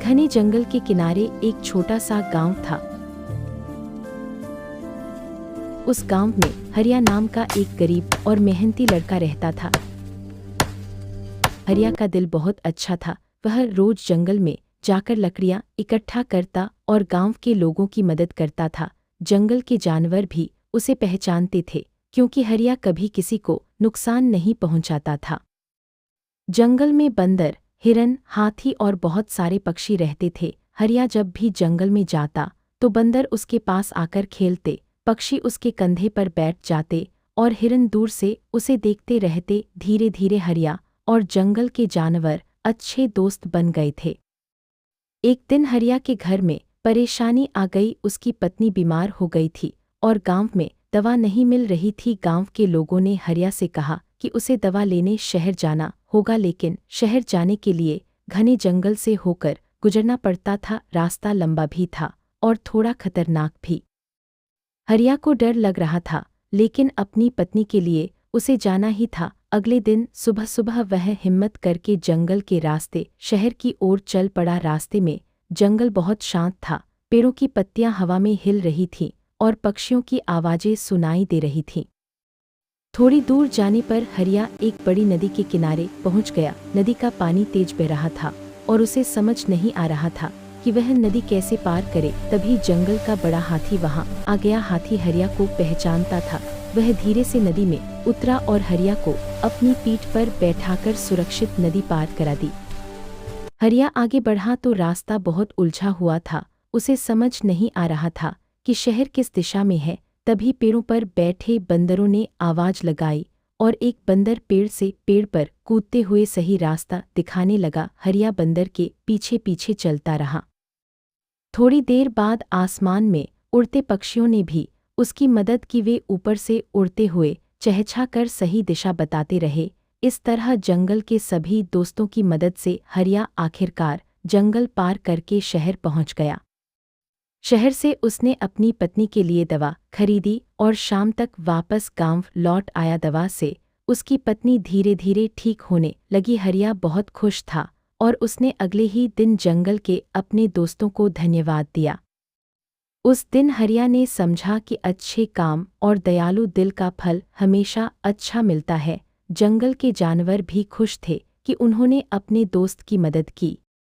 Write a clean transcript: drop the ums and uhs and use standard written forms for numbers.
घने जंगल के किनारे एक छोटा सा गांव था। उस गांव में हरिया नाम का एक गरीब और मेहनती लड़का रहता था। हरिया का दिल बहुत अच्छा था। वह रोज जंगल में जाकर लकड़ियां इकट्ठा करता और गांव के लोगों की मदद करता था। जंगल के जानवर भी उसे पहचानते थे क्योंकि हरिया कभी किसी को नुकसान नहीं पहुंचाता था। जंगल में बंदर, हिरन, हाथी और बहुत सारे पक्षी रहते थे। हरिया जब भी जंगल में जाता तो बंदर उसके पास आकर खेलते, पक्षी उसके कंधे पर बैठ जाते और हिरन दूर से उसे देखते रहते। धीरे धीरे हरिया और जंगल के जानवर अच्छे दोस्त बन गए थे। एक दिन हरिया के घर में परेशानी आ गई। उसकी पत्नी बीमार हो गई थी और गांव में दवा नहीं मिल रही थी। गांव के लोगों ने हरिया से कहा कि उसे दवा लेने शहर जाना होगा, लेकिन शहर जाने के लिए घने जंगल से होकर गुजरना पड़ता था। रास्ता लंबा भी था और थोड़ा खतरनाक भी। हरिया को डर लग रहा था, लेकिन अपनी पत्नी के लिए उसे जाना ही था। अगले दिन सुबह सुबह वह हिम्मत करके जंगल के रास्ते शहर की ओर चल पड़ा। रास्ते में जंगल बहुत शांत था। पेड़ों की पत्तियां हवा में हिल रही थीं और पक्षियों की आवाजें सुनाई दे रही थीं। थोड़ी दूर जाने पर हरिया एक बड़ी नदी के किनारे पहुंच गया। नदी का पानी तेज बह रहा था और उसे समझ नहीं आ रहा था कि वह नदी कैसे पार करे। तभी जंगल का बड़ा हाथी वहां आ गया। हाथी हरिया को पहचानता था। वह धीरे से नदी में उतरा और हरिया को अपनी पीठ पर बैठाकर सुरक्षित नदी पार करा दी। हरिया आगे बढ़ा तो रास्ता बहुत उलझा हुआ था। उसे समझ नहीं आ रहा था कि शहर किस दिशा में है। तभी पेड़ों पर बैठे बंदरों ने आवाज लगाई और एक बंदर पेड़ से पेड़ पर कूदते हुए सही रास्ता दिखाने लगा। हरिया बंदर के पीछे पीछे चलता रहा। थोड़ी देर बाद आसमान में उड़ते पक्षियों ने भी उसकी मदद की। वे ऊपर से उड़ते हुए चहचहाकर सही दिशा बताते रहे। इस तरह जंगल के सभी दोस्तों की मदद से हरिया आखिरकार जंगल पार करके शहर पहुंच गया। शहर से उसने अपनी पत्नी के लिए दवा खरीदी और शाम तक वापस गांव लौट आया। दवा से उसकी पत्नी धीरे धीरे ठीक होने लगी। हरिया बहुत खुश था और उसने अगले ही दिन जंगल के अपने दोस्तों को धन्यवाद दिया। उस दिन हरिया ने समझा कि अच्छे काम और दयालु दिल का फल हमेशा अच्छा मिलता है। जंगल के जानवर भी खुश थे कि उन्होंने अपने दोस्त की मदद की।